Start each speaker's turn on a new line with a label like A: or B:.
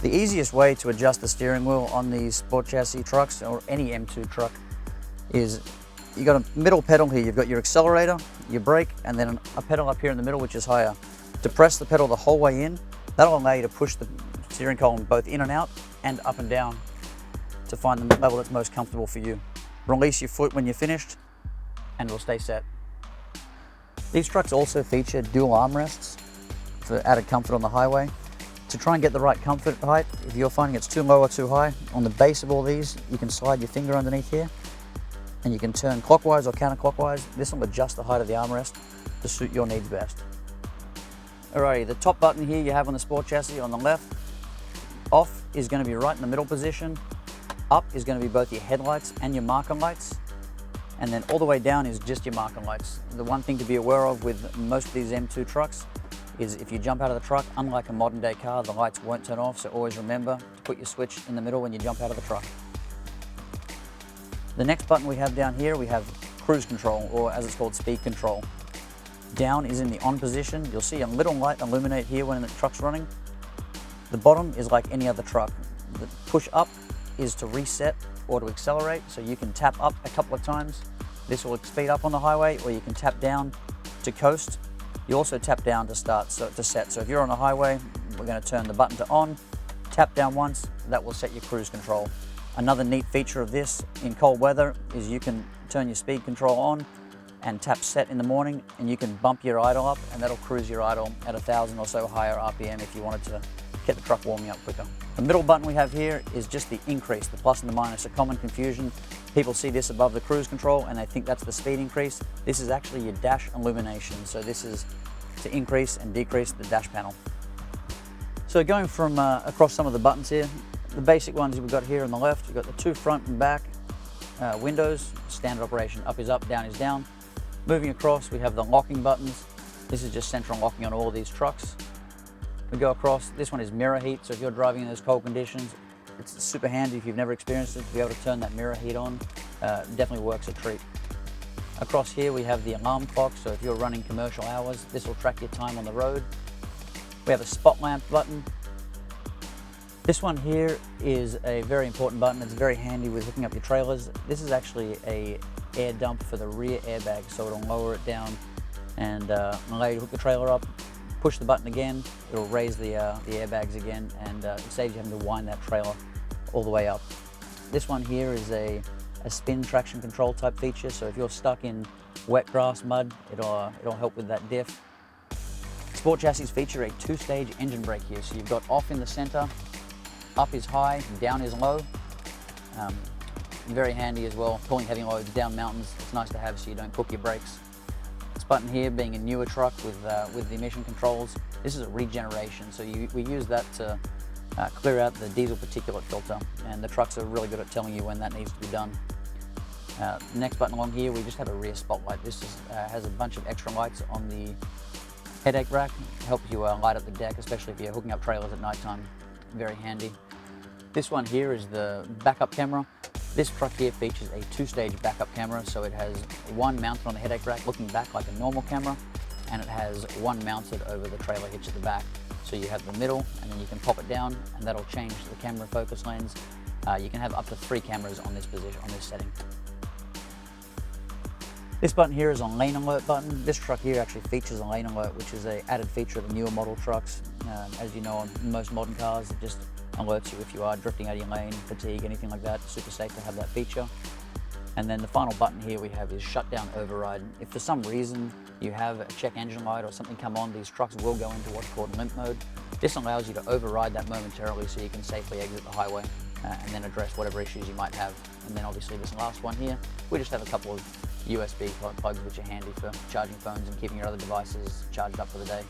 A: The easiest way to adjust the steering wheel on these sport chassis trucks, or any M2 truck, is you got a middle pedal here. You've got your accelerator, your brake, and then a pedal up here in the middle, which is higher. To press the pedal the whole way in, that'll allow you to push the steering column both in and out and up and down to find the level that's most comfortable for you. Release your foot when you're finished, and it'll stay set. These trucks also feature dual armrests for added comfort on the highway. To try and get the right comfort height, if you're finding it's too low or too high, on the base of all these, you can slide your finger underneath here, and you can turn clockwise or counterclockwise. This will adjust the height of the armrest to suit your needs best. Alrighty, the top button here you have on the sport chassis on the left. Off is going to be right in the middle position. Up is going to be both your headlights and your marker lights. And then all the way down is just your marker lights. The one thing to be aware of with most of these M2 trucks is if you jump out of the truck, unlike a modern day car, the lights won't turn off, so always remember to put your switch in the middle when you jump out of the truck. The next button we have down here, we have cruise control, or as it's called, speed control. Down is in the on position. You'll see a little light illuminate here when the truck's running. The bottom is like any other truck. The push up is to reset or to accelerate, so you can tap up a couple of times. This will speed up on the highway, or you can tap down to coast. You also tap down to start, to set. So if you're on a highway, we're going to turn the button to on, tap down once, that will set your cruise control. Another neat feature of this in cold weather is you can turn your speed control on and tap set in the morning, and you can bump your idle up, and that'll cruise your idle at 1,000 or so higher RPM if you wanted to get the truck warming up quicker. The middle button we have here is just the increase, the plus and the minus. A common confusion, people see this above the cruise control and they think that's the speed increase. This is actually your dash illumination, so this is to increase and decrease the dash panel. So going from across some of the buttons here, the basic ones we've got here on the left, we've got the two front and back windows, standard operation, up is up, down is down. Moving across, we have the locking buttons. This is just central locking on all of these trucks. We go across, this one is mirror heat, so if you're driving in those cold conditions, it's super handy if you've never experienced it, to be able to turn that mirror heat on. Definitely works a treat. Across here we have the alarm clock, so if you're running commercial hours, this will track your time on the road. We have a spot lamp button. This one here is a very important button. It's very handy with hooking up your trailers. This is actually a air dump for the rear airbag, so it'll lower it down and allow you to hook the trailer up. Push the button again, it'll raise the airbags again, and it saves you having to wind that trailer all the way up. This one here is a spin traction control type feature, so if you're stuck in wet grass, mud, it'll help with that diff. Sport chassis feature a two-stage engine brake here, so you've got off in the center, up is high, down is low. Very handy as well, pulling heavy loads down mountains. It's nice to have so you don't cook your brakes. This button here, being a newer truck with the emission controls, this is a regeneration, so we use that to clear out the diesel particulate filter, and the trucks are really good at telling you when that needs to be done. Next button along here, we just have a rear spotlight. This has a bunch of extra lights on the headache rack. It helps you light up the deck, especially if you're hooking up trailers at nighttime. Very handy. This one here is the backup camera. This truck here features a two-stage backup camera, so it has one mounted on the headache rack looking back like a normal camera, and it has one mounted over the trailer hitch at the back. So you have the middle, and then you can pop it down, and that'll change the camera focus lens. You can have up to 3 cameras on this position, on this setting. This button here is on lane alert button. This truck here actually features a lane alert, which is an added feature of the newer model trucks. As you know, on most modern cars, it just alerts you if you are drifting out of your lane, fatigue, anything like that. Super safe to have that feature. And then the final button here we have is shutdown override. If for some reason you have a check engine light or something come on, these trucks will go into what's called limp mode. This allows you to override that momentarily so you can safely exit the highway and then address whatever issues you might have. And then obviously this last one here, we just have a couple of USB plugs which are handy for charging phones and keeping your other devices charged up for the day.